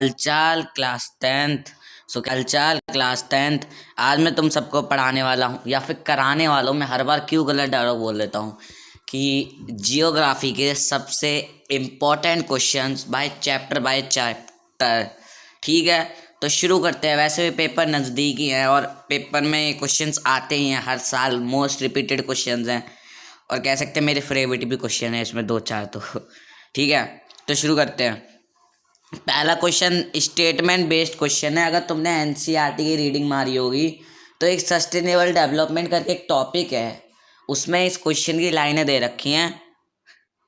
हालचाल class tenth. आज मैं तुम सबको पढ़ाने वाला हूँ या फिर कराने वाला हूँ। मैं हर बार क्यों गलत डायलॉग बोल देता हूँ कि जियोग्राफी के सबसे इम्पोर्टेंट क्वेश्चंस बाय चैप्टर। ठीक है, तो शुरू करते हैं। वैसे भी पेपर नज़दीकी है और पेपर में क्वेश्चंस आते ही हैं हर साल। मोस्ट रिपीटेड क्वेश्चंस हैं और कह सकते हैं मेरे फेवरेट भी क्वेश्चन है इसमें दो चार तो ठीक है, तो शुरू करते हैं। पहला क्वेश्चन स्टेटमेंट बेस्ड क्वेश्चन है। अगर तुमने एनसीईआरटी की रीडिंग मारी होगी तो एक सस्टेनेबल डेवलपमेंट करके एक टॉपिक है, उसमें इस क्वेश्चन की लाइनें दे रखी हैं।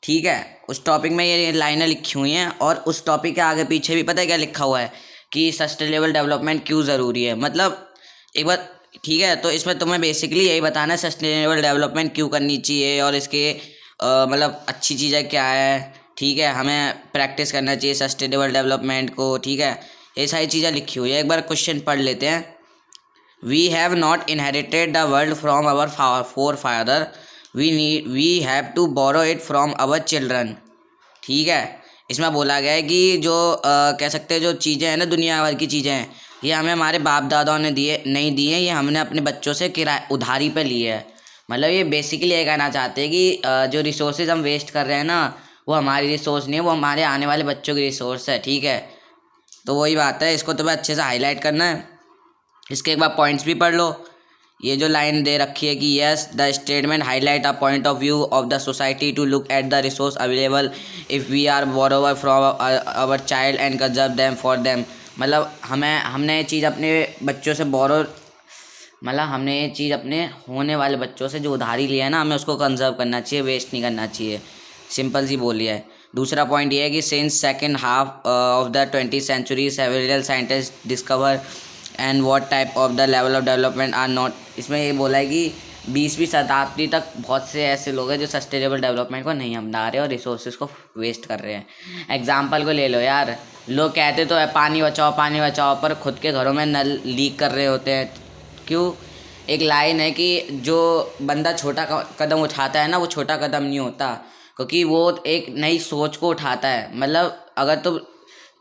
ठीक है, उस टॉपिक में ये लाइनें लिखी हुई हैं और उस टॉपिक के आगे पीछे भी पता है क्या लिखा हुआ है कि सस्टेनेबल डेवलपमेंट क्यों ज़रूरी है। मतलब एक बार, ठीक है, तो इसमें तुम्हें बेसिकली यही बताना है सस्टेनेबल डेवलपमेंट क्यों करनी चाहिए और इसके मतलब अच्छी चीज़ें क्या है। ठीक है, हमें प्रैक्टिस करना चाहिए सस्टेनेबल डेवलपमेंट को। ठीक है, ये सारी चीज़ें लिखी हुई है। एक बार क्वेश्चन पढ़ लेते हैं। We have not inherited the world from our forefather, we have to borrow it from our children. ठीक है, इसमें बोला गया है कि जो कह सकते हैं जो चीज़ें हैं ना, दुनिया भर की चीज़ें हैं, ये हमें हमारे बाप दादाओं ने दिए नहीं दिए, ये हमने अपने बच्चों से किराए उधारी पे लिए है। मतलब ये बेसिकली ये कहना चाहते हैं कि जो रिसोर्सेज हम वेस्ट कर रहे हैं ना, वो हमारी रिसोर्स नहीं है, वो हमारे आने वाले बच्चों की रिसोर्स है। ठीक है, तो वही बात है, इसको तुम्हें अच्छे से हाईलाइट करना है। इसके एक बार पॉइंट्स भी पढ़ लो। ये जो लाइन दे रखी है कि yes the statement highlight a point of view of the society to look at the resource available if we are borrower from our child and conserve them for them. मतलब हमने ये चीज़ अपने बच्चों से हमने ये चीज़ अपने होने वाले बच्चों से जो उधारी लिया है ना, हमें उसको कंजर्व करना चाहिए, वेस्ट नहीं करना चाहिए। सिंपल सी बोलिए है। दूसरा पॉइंट ये है कि since second half of the 20th century several scientist discover and what type of the level of development are not. इसमें ये बोला है कि 20वीं शताब्दी तक बहुत से ऐसे लोग हैं जो सस्टेनेबल डेवलपमेंट को नहीं अपना रहे और रिसोर्सेज को वेस्ट कर रहे हैं। एग्जाम्पल को ले लो यार, लोग कहते तो है पानी बचाओ पर खुद के घरों में नल लीक कर रहे होते हैं। क्यों? एक लाइन है कि जो बंदा छोटा कदम उठाता है ना, वो छोटा कदम नहीं होता, क्योंकि वो एक नई सोच को उठाता है। मतलब अगर तुम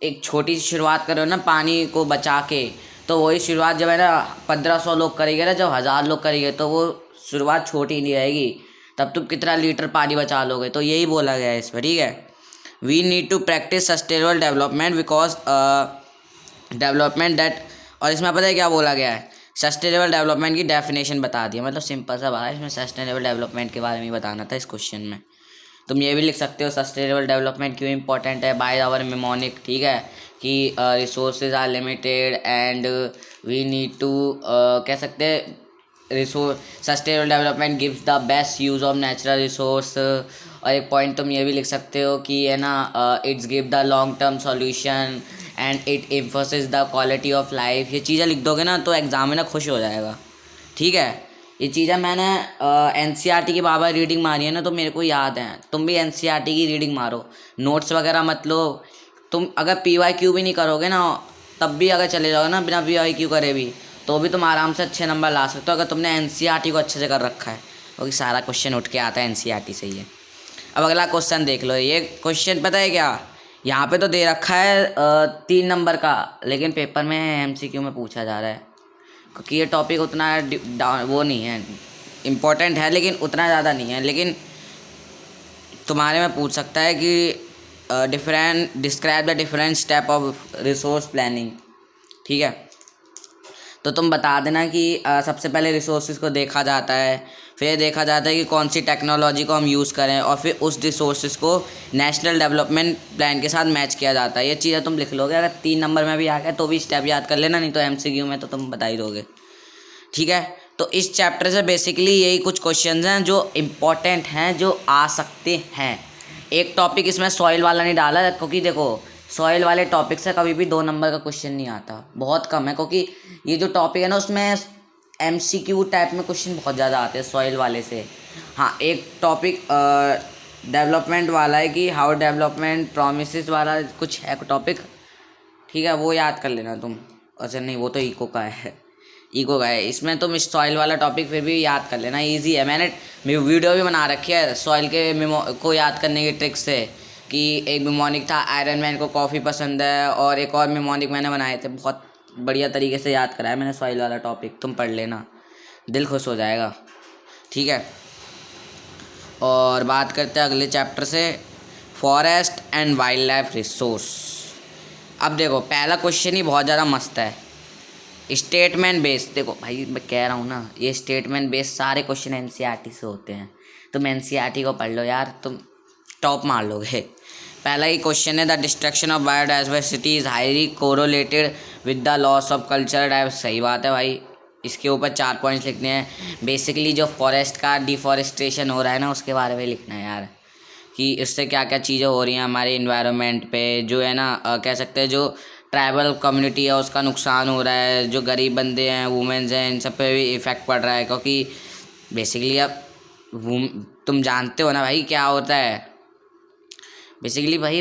एक छोटी सी शुरुआत करो ना पानी को बचा के, तो वही शुरुआत जब है ना 1500 लोग करेंगे ना, जब 1000 लोग करेंगे, तो वो शुरुआत छोटी नहीं रहेगी, तब तुम कितना लीटर पानी बचा लोगे। तो यही बोला गया है इसमें। ठीक है, we need to practise sustainable development because development that. और इसमें पता है क्या बोला गया है, सस्टेनेबल डेवलपमेंट की डेफिनेशन बता दिया। मतलब सिंपल सा बात है, इसमें सस्टेनेबल डेवलपमेंट के बारे में बताना था इस क्वेश्चन में। तुम ये भी लिख सकते हो सस्टेनेबल डेवलपमेंट क्यों इंपॉर्टेंट है बाय आवर मेमोनिक। ठीक है, कि resources are limited and we need to कह सकते हैं resource sustainable development gives the best use of natural resource. और एक पॉइंट तुम ये भी लिख सकते हो कि है ना it's give the long term solution and it emphasis the quality of life. ये चीज़ें लिख दोगे ना तो एग्जाम में ना खुश हो जाएगा। ठीक है, ये चीज़ें मैंने एनसीईआरटी की बार रीडिंग मारी है ना, तो मेरे को याद है। तुम भी एनसीईआरटी की रीडिंग मारो, नोट्स वगैरह मत लो। तुम अगर पीवाईक्यू भी नहीं करोगे ना, तब भी अगर चले जाओगे ना बिना पीवाईक्यू करे भी, तो भी तुम आराम से अच्छे नंबर ला सकते हो अगर तुमने एनसीईआरटी को अच्छे से कर रखा है, क्योंकि सारा क्वेश्चन उठ के आता है एनसीईआरटी से ही है। अब अगला क्वेश्चन देख लो। ये क्वेश्चन पता है क्या, यहाँ पे तो दे रखा है 3 नंबर का, लेकिन पेपर में एमसीक्यू में पूछा जा रहा है, क्योंकि ये टॉपिक उतना वो नहीं है, इम्पोर्टेंट है लेकिन उतना ज़्यादा नहीं है। लेकिन तुम्हारे में पूछ सकता है कि describe the different step of resource planning. ठीक है, तो तुम बता देना कि सबसे पहले रिसोर्सेज को देखा जाता है, फिर देखा जाता है कि कौन सी टेक्नोलॉजी को हम यूज़ करें, और फिर उस रिसोर्सेज को नेशनल डेवलपमेंट प्लान के साथ मैच किया जाता है। ये चीज़ें तुम लिख लोगे। अगर 3 नंबर में भी आ गया तो भी स्टेप याद कर लेना, नहीं तो एमसीक्यू में तो तुम बता ही दोगे। ठीक है, तो इस चैप्टर से बेसिकली यही कुछ क्वेश्चंस हैं जो इम्पोर्टेंट हैं, जो आ सकते हैं। एक टॉपिक इसमें सॉइल वाला नहीं डाला है, क्योंकि देखो सॉइल वाले टॉपिक से कभी भी 2 नंबर का क्वेश्चन नहीं आता, बहुत कम है, क्योंकि ये जो टॉपिक है ना उसमें एमसीक्यू टाइप में क्वेश्चन बहुत ज़्यादा आते हैं सॉइल वाले से। हाँ, एक टॉपिक डेवलपमेंट वाला है कि हाउ डेवलपमेंट प्रोमिसेस वाला कुछ है टॉपिक। ठीक है, वो याद कर लेना तुम। अच्छा नहीं, वो तो इको का है, ईगो का है। इसमें तुम इस सॉइल वाला टॉपिक फिर भी याद कर लेना, इजी है। मैंने वीडियो भी बना रखी है सॉइल के को याद करने की ट्रिक से, कि एक निमोनिक था आयरन मैन को कॉफ़ी पसंद है, और एक और निमोनिक मैंने बनाए थे, बहुत बढ़िया तरीके से याद कराया मैंने सॉइल वाला टॉपिक, तुम पढ़ लेना, दिल खुश हो जाएगा। ठीक है, और बात करते हैं अगले चैप्टर से, forest and wild life resource. अब देखो पहला क्वेश्चन ही बहुत ज़्यादा मस्त है, स्टेटमेंट बेस्ड। देखो भाई मैं कह रहा हूँ ना, ये स्टेटमेंट बेस्ड सारे क्वेश्चन एनसीईआरटी से होते हैं, तुम एनसीईआरटी को पढ़ लो यार, तुम टॉप मार लोगे। पहला ही क्वेश्चन है, the destruction of biodiversity is highly correlated with the loss of cultural diversity. सही बात है भाई, इसके ऊपर 4 पॉइंट्स लिखने हैं। बेसिकली जो फॉरेस्ट का डिफॉरेस्टेशन हो रहा है ना, उसके बारे में लिखना है यार, कि इससे क्या क्या चीज़ें हो रही हैं हमारे इन्वायरमेंट पे, जो है ना कह सकते हैं जो ट्राइबल कम्युनिटी है उसका नुकसान हो रहा है, जो गरीब बंदे हैं, वुमेन्स हैं, इन सब पे भी इफ़ेक्ट पड़ रहा है। क्योंकि बेसिकली अब तुम जानते हो ना भाई क्या होता है, बेसिकली भाई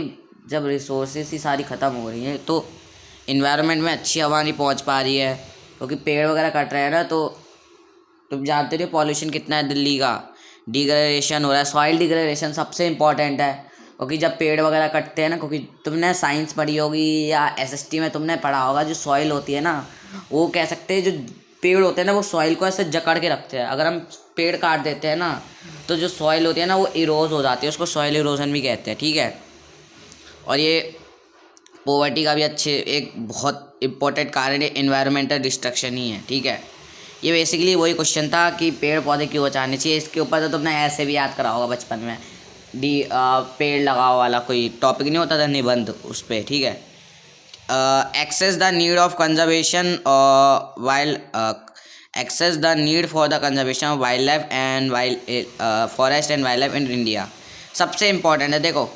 जब रिसोर्सेज ही सारी ख़त्म हो रही हैं तो इन्वायरमेंट में अच्छी हवा नहीं पहुंच पा रही है, क्योंकि पेड़ वगैरह कट रहे हैं ना। तो तुम जानते हो पॉल्यूशन कितना है दिल्ली का, डिग्रेडेशन हो रहा है, सॉइल डिग्रेडेशन सबसे इम्पॉर्टेंट है। क्योंकि जब पेड़ वगैरह कटते हैं ना, क्योंकि तुमने साइंस पढ़ी होगी या एसएसटी में तुमने पढ़ा होगा, जो सॉइल होती है ना, वो कह सकते हैं जो पेड़ होते हैं ना, वो सॉइल को ऐसे जकड़ के रखते हैं। अगर हम पेड़ काट देते हैं ना, तो जो सॉइल होती है ना वो इरोज हो जाती है, उसको सॉइल इरोजन भी कहते हैं। ठीक है, और ये पॉवर्टी का भी अच्छे एक बहुत इम्पोर्टेंट कारण है, इन्वायरमेंटल डिस्ट्रक्शन ही है। ठीक है, ये बेसिकली वही क्वेश्चन था कि पेड़ पौधे क्यों बचाने चाहिए। इसके ऊपर तो तुमने ऐसे भी याद करा होगा बचपन में, पेड़ लगाओ वाला कोई टॉपिक नहीं होता था, निबंध उस पर। ठीक है, access the need of conservation wild access the need for the conservation of wild life and wild forest and wild life in India. सबसे इम्पॉर्टेंट है, देखो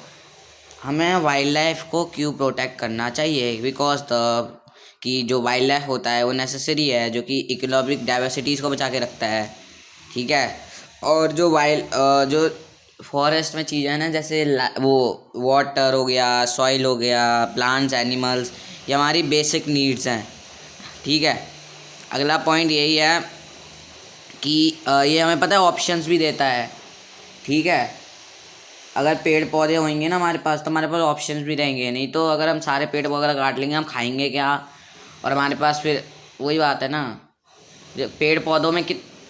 हमें वाइल्ड लाइफ को क्यों प्रोटेक्ट करना चाहिए, बिकॉज द कि जो वाइल्ड लाइफ होता है वो नेसेसरी है, जो कि इकोलॉजिक डाइवर्सिटीज़ को बचा के रखता है। ठीक है, और जो जो फॉरेस्ट में चीज़ें हैं ना, जैसे वो वाटर हो गया, सॉइल हो गया, प्लांट्स, एनिमल्स, ये हमारी बेसिक नीड्स हैं। ठीक है, अगला पॉइंट यही है कि ये हमें पता है ऑप्शंस भी देता है। ठीक है, अगर पेड़ पौधे होंगे ना हमारे पास, तो हमारे पास ऑप्शंस भी रहेंगे। नहीं तो अगर हम सारे पेड़ वगैरह काट लेंगे, हम खाएंगे क्या, और हमारे पास फिर वही बात है ना, जो पेड़ पौधों में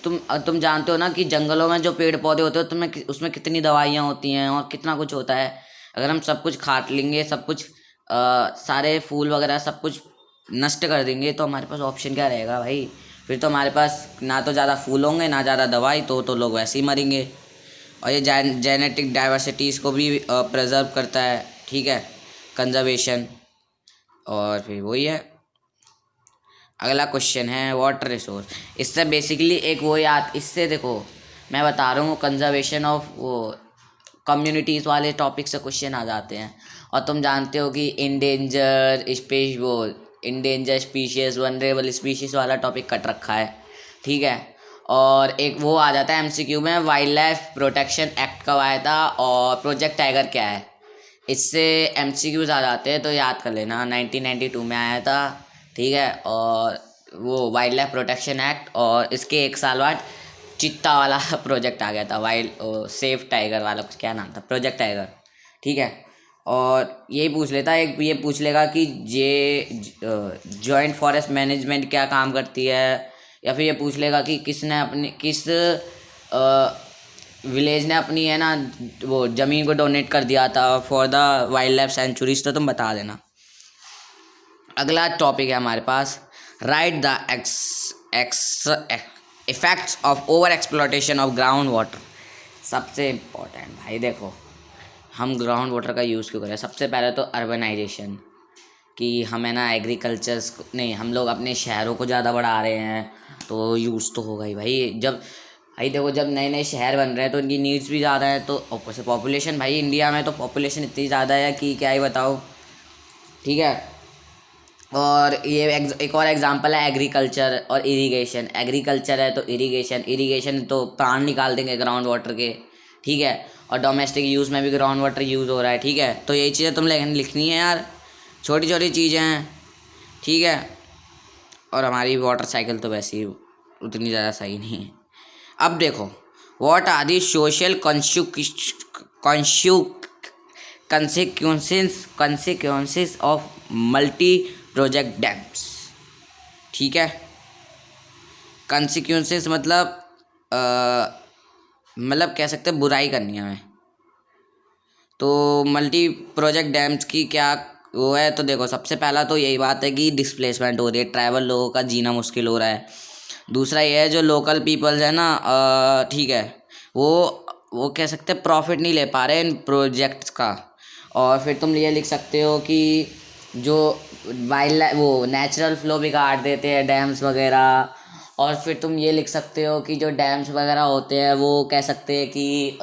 तुम जानते हो ना कि जंगलों में जो पेड़ पौधे होते हैं तुम्हें उसमें कितनी दवाइयाँ होती हैं और कितना कुछ होता है। अगर हम सब कुछ काट लेंगे, सब कुछ सारे फूल वगैरह सब कुछ नष्ट कर देंगे, तो हमारे पास ऑप्शन क्या रहेगा भाई, फिर तो हमारे पास ना तो ज़्यादा फूल होंगे ना ज़्यादा दवाई, तो लोग वैसे ही मरेंगे। और ये जेनेटिक डाइवर्सिटीज़ को भी प्रिजर्व करता है। ठीक है, कंजर्वेशन। और फिर वही है, अगला क्वेश्चन है वाटर रिसोर्स। इससे बेसिकली एक वो याद, इससे देखो मैं बता रहा हूँ कंजर्वेशन ऑफ वो कम्युनिटीज़ वाले टॉपिक से क्वेश्चन आ जाते हैं। और तुम जानते हो कि इंडेंजर स्पीशीज़, वनरेबल स्पीशीज़ वाला टॉपिक कट रखा है। ठीक है, और एक वो आ जाता है एमसीक्यू में, वाइल्ड लाइफ प्रोटेक्शन एक्ट कब आया था और प्रोजेक्ट टाइगर क्या है। इससे एमसीक्यूज आ जाते हैं, तो याद कर लेना 1992 में आया था। ठीक है, और वो वाइल्ड लाइफ प्रोटेक्शन एक्ट, और इसके 1 साल बाद चित्ता वाला प्रोजेक्ट आ गया था, वाइल्ड सेफ टाइगर वाला, कुछ क्या नाम था, प्रोजेक्ट टाइगर। ठीक है, और यही पूछ लेता है, एक ये पूछ लेगा कि जॉइंट फॉरेस्ट मैनेजमेंट क्या काम करती है, या फिर ये पूछ लेगा कि किस विलेज ने अपनी है ना वो ज़मीन को डोनेट कर दिया था for the wild life sanctuaries, तो तुम बता देना। अगला टॉपिक है हमारे पास, right the effects of over exploitation of ground water. सबसे इम्पोर्टेंट भाई, देखो हम ग्राउंड वाटर का यूज़ क्यों करें। सबसे पहले तो अर्बनाइजेशन, कि हमें ना एग्रीकल्चर्स नहीं, हम लोग अपने शहरों को ज़्यादा बढ़ा रहे हैं, तो यूज़ तो होगा ही भाई। जब भाई देखो जब नए नए शहर बन रहे हैं तो उनकी नीड्स भी ज़्यादा है, तो ऊपर से पॉपुलेशन, भाई इंडिया में तो पॉपुलेशन इतनी ज़्यादा है कि क्या ही बताओ। ठीक है, और ये एक और एग्जांपल है एग्रीकल्चर और इरिगेशन। एग्रीकल्चर है तो इरिगेशन तो प्राण निकाल देंगे ग्राउंड वाटर के। ठीक है, और डोमेस्टिक यूज़ में भी ग्राउंड वाटर यूज़ हो रहा है। ठीक है, तो यही चीज़ें तुम लिखनी है यार, छोटी छोटी चीज़ें हैं। ठीक है, और हमारी वाटर साइकिल तो वैसे ही उतनी ज़्यादा सही नहीं है। अब देखो, what are the social consequences of multi project dams. ठीक है, कंसिक्वेंसेस मतलब कह सकते हैं बुराई करनी है हमें। तो मल्टी प्रोजेक्ट डैम्स की क्या वो है, तो देखो सबसे पहला तो यही बात है कि डिस्प्लेसमेंट हो रही है, ट्राइबल लोगों का जीना मुश्किल हो रहा है। दूसरा ये है जो लोकल पीपल्स है ना, ठीक है, वो कह सकते हैं प्रॉफिट नहीं ले पा रहे इन प्रोजेक्ट्स का। और फिर तुम ये लिख सकते हो कि जो वाइल्ड लाइफ वो नेचुरल फ्लो बिगाड़ देते हैं डैम्स वगैरह। और फिर तुम ये लिख सकते हो कि जो डैम्स वगैरह होते हैं वो कह सकते हैं कि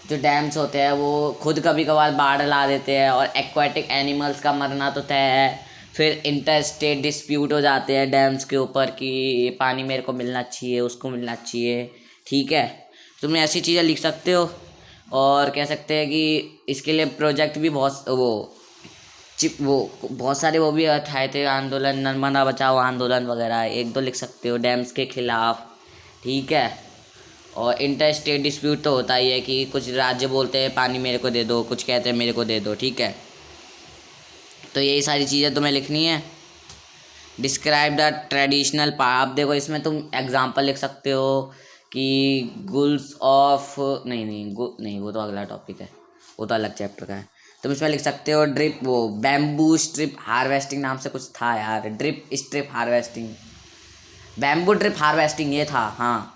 जो डैम्स होते हैं वो खुद कभी कभार बाढ़ ला देते हैं और एक्वाटिक एनिमल्स का मरना तो तय है। फिर इंटर स्टेट डिस्प्यूट हो जाते हैं डैम्स के ऊपर कि ये पानी मेरे को मिलना चाहिए, उसको मिलना चाहिए। ठीक है, तुमने ऐसी चीज़ें लिख सकते हो। और कह सकते हैं कि इसके लिए प्रोजेक्ट भी बहुत सारे वो भी उठाए थे आंदोलन, नर्मदा बचाओ आंदोलन वगैरह, एक दो लिख सकते हो डैम्स के खिलाफ। ठीक है, और इंटर स्टेट डिस्प्यूट तो होता ही है कि कुछ राज्य बोलते हैं पानी मेरे को दे दो, कुछ कहते हैं मेरे को दे दो। ठीक है, तो यही सारी चीज़ें तुम्हें लिखनी है। डिस्क्राइब द ट्रेडिशनल आप देखो इसमें तुम एग्जांपल लिख सकते हो कि गुल्स ऑफ नहीं वो तो अगला टॉपिक है, वो तो अलग चैप्टर का है। तुम इसमें लिख सकते हो ड्रिप वो बैम्बू स्ट्रिप हार्वेस्टिंग नाम से कुछ था यार, drip strip harvesting, bamboo drip harvesting ये था, हाँ।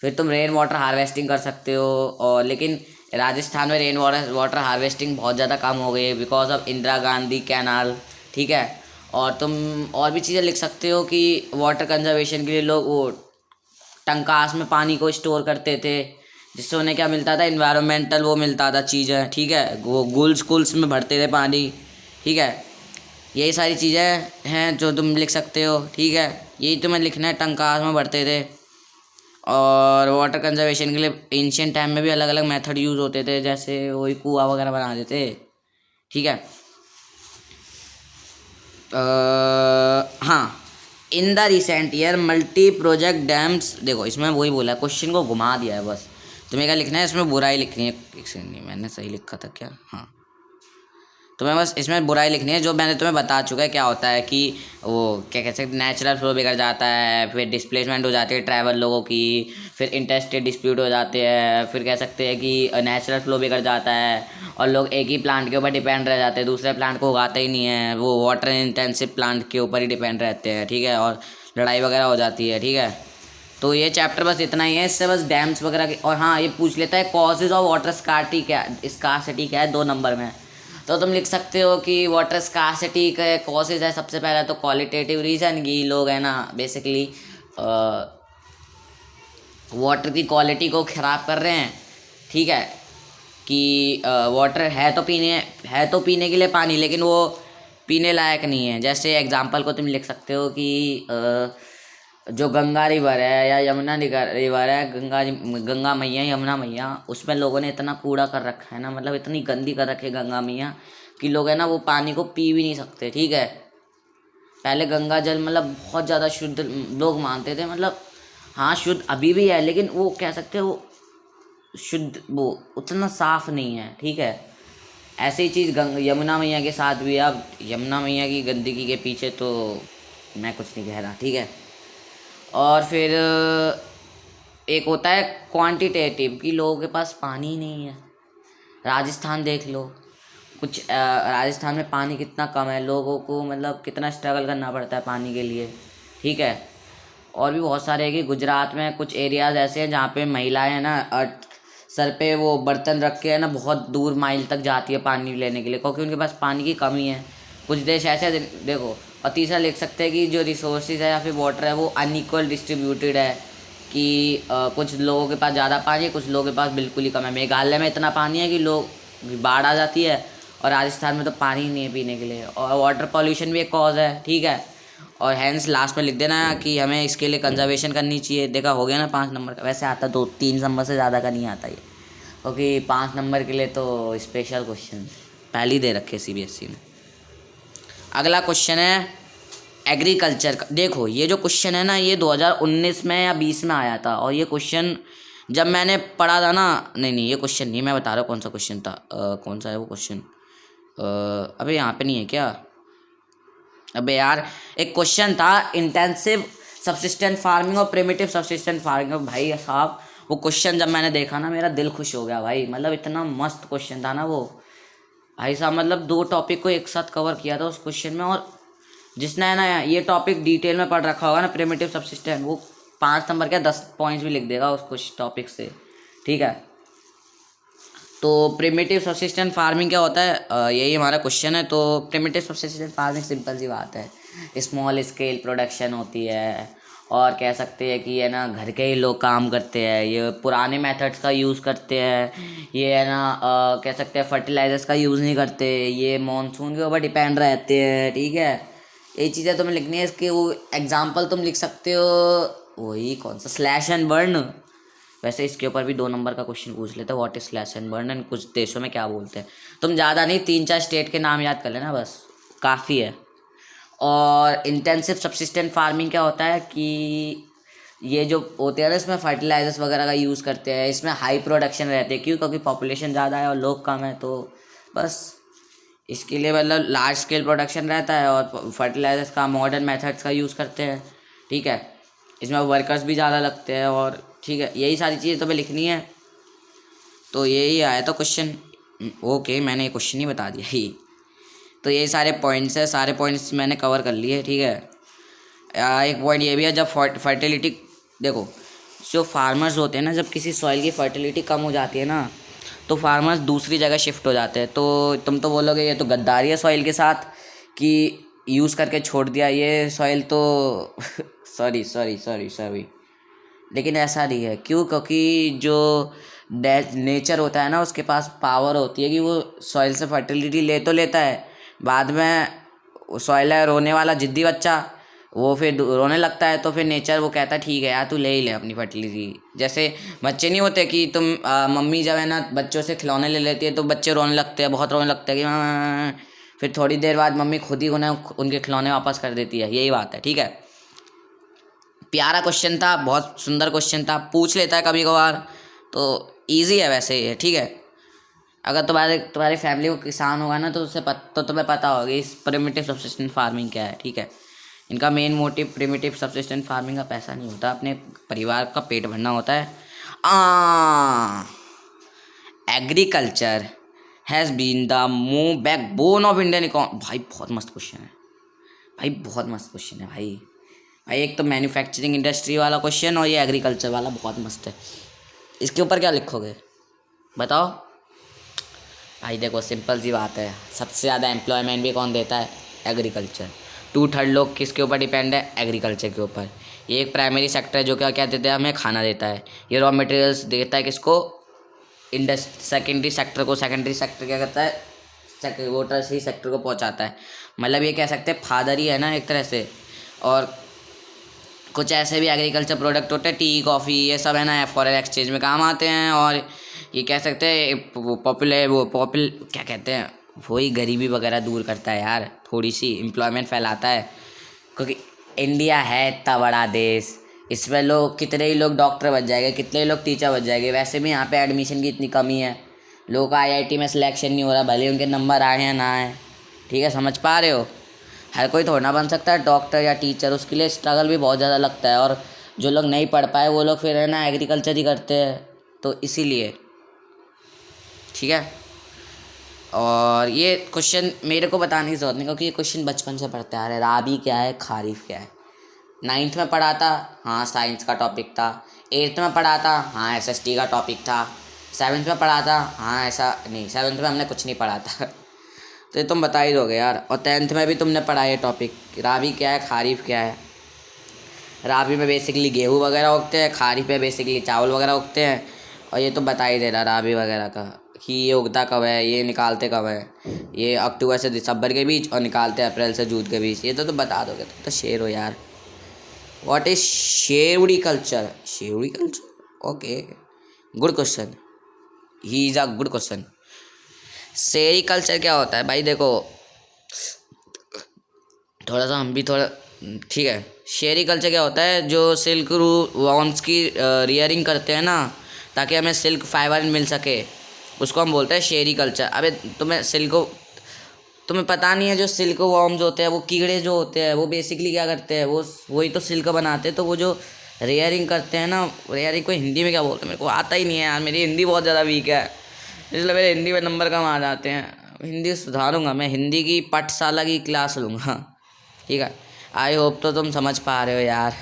फिर तुम रेन वाटर हार्वेस्टिंग कर सकते हो। और लेकिन राजस्थान में रेन वाटर हार्वेस्टिंग बहुत ज़्यादा कम हो गई है because of Indira Gandhi canal. ठीक है, और तुम और भी चीज़ें लिख सकते हो कि वाटर कंजर्वेशन के लिए लोग वो टंकास में पानी को स्टोर करते थे, जिससे उन्हें क्या मिलता था, इन्वायरमेंटल वो मिलता था चीज़ें। ठीक है, वो गुल्स में भरते थे पानी। ठीक है, यही सारी चीज़ें हैं जो तुम लिख सकते हो। ठीक है, यही तुम्हें लिखना है, टंकास में भरते थे। और वाटर कंजर्वेशन के लिए एंशियंट टाइम में भी अलग अलग मेथड यूज़ होते थे, जैसे वही कुआं वगैरह बना देते। ठीक है, हाँ, in the recent year multi project dams, देखो इसमें वही बोला है, क्वेश्चन को घुमा दिया है बस। तुम्हें क्या लिखना है, इसमें बुराई लिखनी है। एक सेकंड, नहीं मैंने सही लिखा था क्या, हाँ, तुम्हें बस इसमें बुराई लिखनी है जो मैंने तुम्हें बता चुका है क्या होता है कि वो क्या कहते हैं, नेचुरल फ्लो बिगड़ जाता है, फिर डिस्प्लेसमेंट हो जाती है ट्राइबल लोगों की, फिर इंटरस्टेट डिस्प्यूट हो जाते हैं, फिर कह सकते हैं कि नेचुरल फ्लो बिगड़ जाता है और लोग एक ही प्लांट के ऊपर डिपेंड रह जाते हैं, दूसरे प्लांट को उगाते ही नहीं है, वो वाटर इंटेंसिव प्लांट के ऊपर ही डिपेंड रहते हैं। ठीक है, और लड़ाई वगैरह हो जाती है। ठीक है, तो ये चैप्टर बस इतना ही है, इससे बस डैम्स वगैरह के। और हाँ, ये पूछ लेता है कॉजेज ऑफ वाटर स्कार्सिटी क्या है 2 नंबर में। तो तुम लिख सकते हो कि वाटर स्कार्सिटी के कॉजेज है, सबसे पहला तो क्वालिटेटिव रीज़न कि लोग है ना बेसिकली वाटर की क्वालिटी को ख़राब कर रहे हैं। ठीक है, कि वाटर है तो पीने के लिए पानी, लेकिन वो पीने लायक नहीं है। जैसे एग्जांपल को तुम लिख सकते हो कि जो गंगा रिवर है या यमुना रिवर है, गंगा मैया यमुना मैया, उसमें लोगों ने इतना कूड़ा कर रखा है ना, मतलब इतनी गंदी कर रखी है गंगा मैया कि लोग है ना वो पानी को पी भी नहीं सकते। ठीक है, पहले गंगा जल मतलब बहुत ज़्यादा शुद्ध लोग मानते थे, मतलब हाँ शुद्ध अभी भी है, लेकिन वो कह सकते हैं वो शुद्ध वो उतना साफ नहीं है। ठीक है, ऐसी ही चीज़ यमुना मैया के साथ भी। अब यमुना मैया की गंदगी के पीछे तो मैं कुछ नहीं कह रहा। ठीक है, और फिर एक होता है क्वांटिटेटिव कि लोगों के पास पानी ही नहीं है। राजस्थान देख लो, राजस्थान में पानी कितना कम है, लोगों को मतलब कितना स्ट्रगल करना पड़ता है पानी के लिए। ठीक है, और भी बहुत सारे हैं कि गुजरात में कुछ एरियाज़ ऐसे हैं जहाँ पे महिलाएं हैं ना सर पे वो बर्तन रख के है ना बहुत दूर माइल तक जाती है पानी लेने के लिए, क्योंकि उनके पास पानी की कमी है। कुछ देश ऐसे देखो। और तीसरा लिख सकते हैं कि जो रिसोर्सेज है या फिर वाटर है वो अनइक्वल डिस्ट्रीब्यूटेड है, कि कुछ लोगों के पास ज़्यादा पानी है, कुछ लोगों के पास बिल्कुल ही कम है। मेघालय में इतना पानी है कि लोग बाढ़ आ जाती है, और राजस्थान में तो पानी ही नहीं है पीने के लिए। और वाटर पॉल्यूशन भी एक कॉज है। ठीक है, और हैंस लास्ट में लिख देना कि हमें इसके लिए कंजर्वेशन करनी चाहिए। देखा हो गया ना 5 नंबर का, वैसे आता 2-3 नंबर से ज़्यादा का नहीं आता ये, क्योंकि 5 नंबर के लिए तो स्पेशल क्वेश्चन पहले ही दे रखे CBSE ने। अगला क्वेश्चन है एग्रीकल्चर का। देखो ये जो क्वेश्चन है ना, ये 2019 में या 20 में आया था, और ये क्वेश्चन जब मैंने पढ़ा था ना, नहीं ये क्वेश्चन नहीं, मैं बता रहा हूँ कौन सा क्वेश्चन था। कौन सा है वो क्वेश्चन? अबे यहाँ पे नहीं है क्या? अबे यार, एक क्वेश्चन था इंटेंसिव सब्सिस्टेंट फार्मिंग और प्रिमिटिव सब्सिस्टेंट फार्मिंग। भाई साहब, वो क्वेश्चन जब मैंने देखा ना, मेरा दिल खुश हो गया भाई। मतलब इतना मस्त क्वेश्चन था ना वो। भाई साहब, मतलब 2 टॉपिक को एक साथ कवर किया था उस क्वेश्चन में। और जिसने है ना ये टॉपिक डिटेल में पढ़ रखा होगा ना, प्रिमिटिव सब्सिस्टेंट, वो 5 नंबर क्या 10 पॉइंट्स भी लिख देगा उस कुछ टॉपिक से। ठीक है, तो प्रिमिटिव सब्सिस्टेंट फार्मिंग क्या होता है, यही हमारा क्वेश्चन है। तो प्रिमिटिव सब्सिस्टेंट फार्मिंग सिंपल सी बात है, स्मॉल स्केल प्रोडक्शन होती है। और कह सकते हैं कि है ना, घर के ही लोग काम करते हैं, ये पुराने मेथड्स का यूज़ करते हैं। ये है ना, कह सकते हैं फर्टिलाइजर्स का यूज़ नहीं करते, ये मॉनसून के ऊपर डिपेंड रहते हैं। ठीक है, ये चीज़ें तुम्हें लिखनी है। इसके वो एग्जाम्पल तुम लिख सकते हो, वही कौन सा, स्लैश एंड बर्न। वैसे इसके ऊपर भी 2 नंबर का क्वेश्चन पूछ लेते हैं, what is slash and burn and कुछ देशों में क्या बोलते हैं। तुम ज़्यादा नहीं, 3-4 स्टेट के नाम याद कर लेना, बस काफ़ी है। और इंटेंसिव सब्सिस्टेंट फार्मिंग क्या होता है कि ये जो होते हैं ना, इसमें फर्टिलाइजर्स वगैरह का यूज़ करते हैं, इसमें हाई प्रोडक्शन रहते हैं। क्यों? क्योंकि पॉपुलेशन ज़्यादा है और लोग कम है, तो बस इसके लिए मतलब लार्ज स्केल प्रोडक्शन रहता है। और फर्टिलाइजर्स का मॉडर्न मेथड्स का यूज़ करते हैं। ठीक है, इसमें वर्कर्स भी ज़्यादा लगते हैं। और ठीक है, यही सारी चीज़ें तुम्हें लिखनी है। तो यही आया था क्वेश्चन। ओके, मैंने ये क्वेश्चन ही बता दिया ही। तो यही सारे पॉइंट्स है, सारे पॉइंट्स मैंने कवर कर लिए। ठीक है, एक पॉइंट ये भी है, जब फर्टिलिटी, देखो जो फार्मर्स होते हैं ना, जब किसी सॉइल की फर्टिलिटी कम हो जाती है ना, तो फार्मर्स दूसरी जगह शिफ्ट हो जाते हैं। तो तुम तो बोलोगे ये तो गद्दारी है सॉइल के साथ कि यूज़ करके छोड़ दिया ये सॉइल तो सॉरी सॉरी सॉरी सॉरी, लेकिन ऐसा नहीं है। क्यों? क्योंकि जो नेचर होता है ना, उसके पास पावर होती है कि वो सॉइल से फर्टिलिटी ले तो लेता है, बाद में सॉइल है रोने वाला जिद्दी बच्चा, वो फिर रोने लगता है। तो फिर नेचर वो कहता है ठीक है यार, तू ले ही ले अपनी फर्टिलिटी। जैसे बच्चे नहीं होते कि तुम मम्मी जब है ना बच्चों से खिलौने ले लेती है, तो बच्चे रोने लगते हैं, बहुत रोने लगते हैं कि हाँ। फिर थोड़ी देर बाद मम्मी खुद ही उन्हें उनके खिलौने वापस कर देती है। यही बात है। ठीक है, प्यारा क्वेश्चन था, बहुत सुंदर क्वेश्चन था, पूछ लेता है कभी कभार, तो इजी है वैसे ये। ठीक है, अगर तुम्हारी फैमिली को किसान होगा ना, तो तो तुम्हें पता होगा इस प्रिमिटिव सब्सिस्टेंट फार्मिंग क्या है। ठीक है, इनका मेन मोटिव प्रिमिटिव सब्सिस्टेंट फार्मिंग का पैसा नहीं होता, अपने परिवार का पेट भरना होता है। Agriculture has been the backbone of Indian economy. भाई बहुत मस्त क्वेश्चन है भाई, बहुत मस्त क्वेश्चन है भाई। भाई एक तो मैन्युफैक्चरिंग इंडस्ट्री वाला क्वेश्चन और ये एग्रीकल्चर वाला बहुत मस्त है। इसके ऊपर क्या लिखोगे बताओ? भाई देखो, सिंपल सी बात है, सबसे ज़्यादा एम्प्लॉयमेंट भी कौन देता है? एग्रीकल्चर। 2/3 लोग किसके ऊपर डिपेंड है? एग्रीकल्चर के ऊपर। ये एक प्राइमरी सेक्टर है जो क्या क्या देता है? हमें खाना देता है। ये रॉ मटेरियल्स देता है किसको? सेकेंडरी सेक्टर को। सेकेंडरी सेक्टर क्या करता है? वो टर्शरी सेक्टर को पहुंचाता है। मतलब ये कह सकते हैं फादर ही है ना एक तरह से। और कुछ ऐसे भी एग्रीकल्चर प्रोडक्ट होते हैं, टी कॉफ़ी, ये सब है ना फॉरेन एक्सचेंज में काम आते हैं। और ये कह सकते हैं पॉपुलर क्या कहते हैं, वही गरीबी वगैरह दूर करता है यार, थोड़ी सी एम्प्लॉयमेंट फैलाता है। क्योंकि इंडिया है इतना बड़ा देश, इसमें लोग कितने ही लोग डॉक्टर बन जाएंगे, कितने ही लोग टीचर बन जाएंगे। वैसे भी यहाँ पे एडमिशन की इतनी कमी है, लोगों का आईआईटी में सिलेक्शन नहीं हो रहा, भले उनके नंबर आए हैं ना आए। ठीक है, समझ पा रहे हो? हर कोई थोड़ा ना बन सकता है डॉक्टर या टीचर, उसके लिए स्ट्रगल भी बहुत ज़्यादा लगता है। और जो लोग नहीं पढ़ पाए वो लोग फिर है ना एग्रीकल्चर ही करते हैं, तो इसीलिए। ठीक है, और ये क्वेश्चन मेरे को बताने की ज़रूरत नहीं, क्योंकि ये क्वेश्चन बचपन से पढ़ते आ रहे हैं। राबी क्या है, खारिफ क्या है, 9th में पढ़ा था, हाँ साइंस का टॉपिक था। 8th में पढ़ा था, हाँ एसएसटी का टॉपिक था। 7th में पढ़ा था, हाँ ऐसा नहीं, 7th में हमने कुछ नहीं पढ़ा था तो ये तुम बता ही दोगे यार। और 10th में भी तुमने पढ़ा ये टॉपिक, राबी क्या है, खारिफ क्या है। राबी में बेसिकली गेहूँ वगैरह उगते हैं, खारिफ में बेसिकली चावल वगैरह उगते हैं। और ये तो बता ही दे रहा राबी वगैरह का कि ये उगता कब है, ये निकालते कब है। ये अक्टूबर से दिसंबर के बीच और निकालते हैं अप्रैल से जून के बीच। ये तो बता दोगे, तो शेर हो यार। व्हाट इज शेरवुडी कल्चर? शेरवुडी culture, okay, good question, he is a good question. शेरी कल्चर क्या होता है भाई? देखो थोड़ा सा हम भी थोड़ा, ठीक है, शेरी कल्चर क्या होता है? जो सिल्क वॉर्म्स की रियरिंग करते हैं ना, ताकि हमें सिल्क फाइबर मिल सके। उसको हम बोलते हैं शेरी कल्चर। अबे तुम्हें पता नहीं है, जो सिल्क वॉर्म्स होते हैं, वो कीड़े जो होते हैं, वो बेसिकली क्या करते हैं, वही तो सिल्क बनाते हैं। तो वो जो रेयरिंग करते हैं ना, रेयरिंग को हिंदी में क्या बोलते हैं मेरे को आता ही नहीं है यार, मेरी हिंदी बहुत ज़्यादा वीक है, इसलिए मेरे हिंदी में नंबर कम आ जाते हैं। हिंदी सुधारूंगा मैं, हिंदी की पाठशाला की क्लास लूँगा, ठीक है। आई होप तो तुम समझ पा रहे हो यार।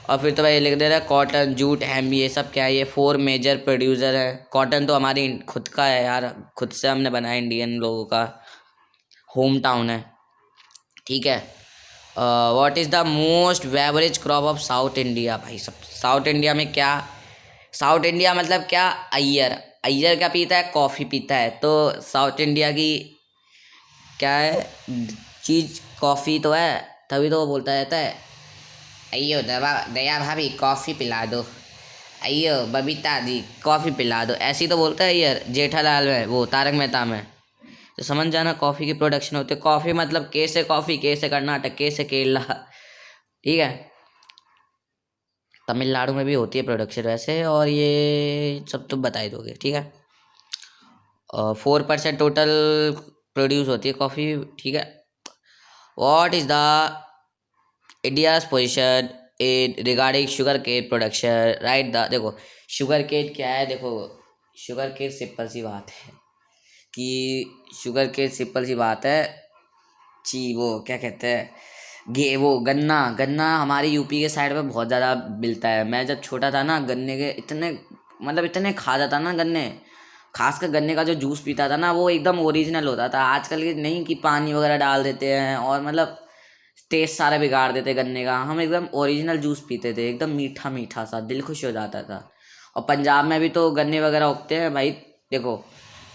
और फिर तो भाई लिख दे रहा है कॉटन, जूट, हेम्प, ये सब क्या है, ये 4 मेजर प्रोड्यूसर है। कॉटन तो हमारी खुद का है यार, खुद से हमने बनाया, इंडियन लोगों का होम टाउन है, ठीक है। What is the most beverage crop of south India? भाई सब साउथ इंडिया में क्या, साउथ इंडिया मतलब क्या, अय्यर। अय्यर क्या पीता है? कॉफ़ी पीता है। तो साउथ इंडिया की क्या है चीज़? कॉफ़ी तो है, तभी तो वो बोलता रहता है अयो दया भाभी कॉफ़ी पिला दो, अयो बबीता दी कॉफ़ी पिला दो, ऐसी तो बोलता है यार जेठालाल में, वो तारक मेहता में। तो समझ जाना कॉफ़ी की प्रोडक्शन होती है। कॉफ़ी मतलब के से कॉफ़ी, के से कर्नाटक, के से केरला, ठीक है। तमिलनाडु में भी होती है प्रोडक्शन वैसे, और ये सब तुम बता ही दोगे, ठीक है। 4% टोटल प्रोड्यूस होती है कॉफ़ी, ठीक है। What is the India's position in regarding sugar cane production? Right the, देखो शुगर केन क्या है, देखो शुगर केन सिंपल सी बात है कि शुगर केन सिंपल सी बात है वो क्या कहते हैं, वो गन्ना। गन्ना हमारी यूपी के साइड में बहुत ज़्यादा मिलता है। मैं जब छोटा था ना, गन्ने के इतने खा जाता ना गन्ने, खासकर गन्ने का जो जूस पीता था ना, वो एकदम ओरिजिनल होता था। आजकल के नहीं कि पानी वगैरह डाल देते हैं और मतलब टेस्ट सारा बिगाड़ देते गन्ने का। हम एकदम ओरिजिनल जूस पीते थे, एकदम मीठा मीठा सा, दिल खुश हो जाता था। और पंजाब में भी तो गन्ने वगैरह उगते हैं भाई। देखो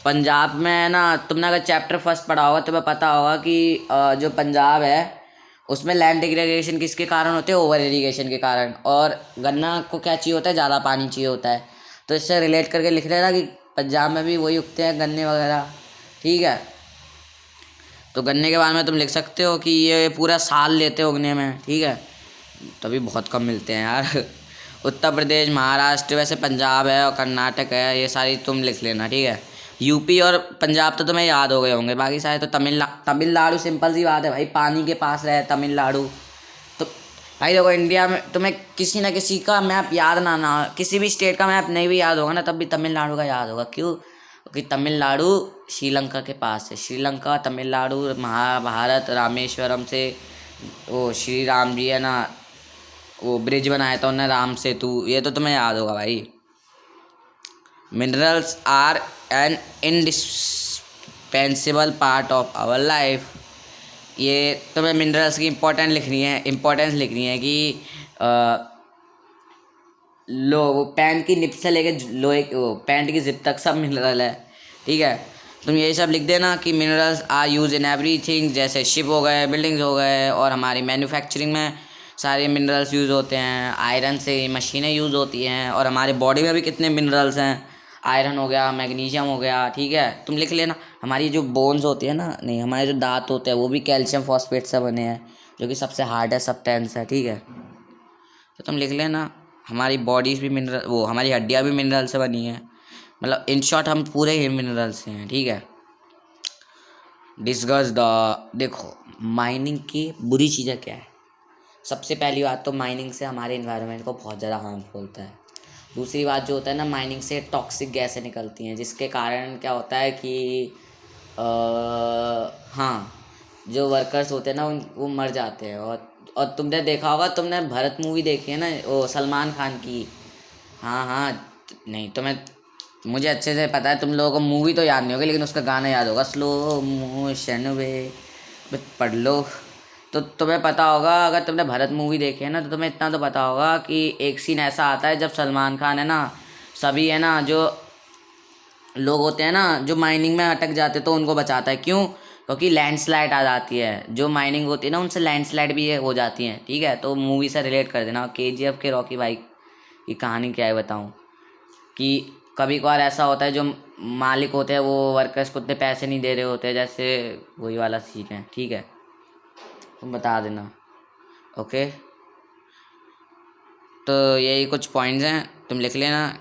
पंजाब में ना, तुमने अगर चैप्टर फर्स्ट पढ़ा होगा तुम्हें पता होगा कि जो पंजाब है उसमें लैंड डिग्रेडेशन किसके कारण होते हैं? ओवर इरीगेशन के कारण। और गन्ना को क्या चाहिए होता है? ज़्यादा पानी चाहिए होता है। तो इससे रिलेट करके लिख रहे ना कि पंजाब में भी वही उगते हैं गन्ने वगैरह, ठीक है। तो गन्ने के बारे में तुम लिख सकते हो कि ये पूरा साल लेते हैं उगने में, ठीक है। तभी बहुत कम मिलते हैं यार। उत्तर प्रदेश, महाराष्ट्र, वैसे पंजाब है और कर्नाटक है, ये सारी तुम लिख लेना, ठीक है। यूपी और पंजाब तो तुम्हें याद हो गए होंगे, बाकी सारे तो तमिलनाडु सिंपल सी बात है भाई, पानी के पास रहे तमिलनाडु। तो भाई देखो इंडिया में तुम्हें किसी ना किसी का मैप याद ना किसी भी स्टेट का मैप नहीं भी याद होगा ना, तब भी तमिलनाडु का याद होगा। क्यों? क्योंकि तमिलनाडु श्रीलंका के पास है। श्रीलंका, तमिलनाडु, महाभारत, रामेश्वरम से वो श्री राम जी है ना, वो ब्रिज बनाया था उन्होंने, राम सेतु, ये तो तुम्हें याद होगा भाई। Minerals are an indispensable part of our life. ये तुम्हें मिनरल्स की इम्पोर्टेंस लिखनी है कि लो वो पैंट की निप से लेके लोहे वो पैंट की जिप तक सब मिनरल है, ठीक है। तुम यही सब लिख देना कि minerals are use in everything, जैसे शिप हो गए, बिल्डिंग्स हो गए, और हमारी मैन्युफैक्चरिंग में सारे मिनरल्स यूज़ होते हैं। आयरन से मशीनें यूज़ होती हैं, और हमारे बॉडी में भी कितने मिनरल्स हैं, आयरन हो गया, मैग्नीशियम हो गया, ठीक है। तुम लिख लेना। हमारी जो बोन्स होती है ना, नहीं हमारे जो दांत होते हैं वो भी कैल्शियम फॉस्फेट से बने हैं, जो कि सबसे हार्ड है सब्सटेंस है, ठीक है। तो तुम लिख लेना हमारी बॉडीज भी मिनरल, वो हमारी हड्डियाँ भी मिनरल से बनी हैं। मतलब इन शॉर्ट हम पूरे ही मिनरल से हैं, ठीक है। डिस्कस द, देखो माइनिंग की बुरी चीज़ें क्या है। सबसे पहली बात तो माइनिंग से हमारे इन्वायरमेंट को बहुत ज़्यादा हार्मफुल होता है। दूसरी बात जो होता है ना, माइनिंग से टॉक्सिक गैसें निकलती हैं, जिसके कारण क्या होता है कि हाँ, जो वर्कर्स होते हैं ना वो मर जाते हैं। और तुमने देखा होगा, तुमने भरत मूवी देखी है ना, वो सलमान खान की। हाँ हाँ, नहीं तुम्हें, मुझे अच्छे से पता है तुम लोगों को मूवी तो याद नहीं होगी, लेकिन उसका गाना याद होगा, स्लो मोशन वे, पढ़ लो। तो तुम्हें पता होगा, अगर तुमने भरत मूवी देखी है ना, तो तुम्हें इतना तो पता होगा कि एक सीन ऐसा आता है जब सलमान खान है ना, सभी है ना जो लोग होते हैं ना जो माइनिंग में अटक जाते हैं, तो उनको बचाता है। क्यों? क्योंकि लैंडस्लाइड आ जाती है, जो माइनिंग होती है ना उनसे लैंडस्लाइड भी हो जाती हैं, ठीक है। तो मूवी से रिलेट कर देना। केजीएफ के रॉकी भाई की कहानी क्या है बताऊँ, कि कभी कभार ऐसा होता है जो मालिक होते हैं वो वर्कर्स को उतने पैसे नहीं दे रहे होते, जैसे वही वाला सीन है, ठीक है। तुम बता देना, ओके। तो यही कुछ पॉइंट्स हैं, तुम लिख लेना।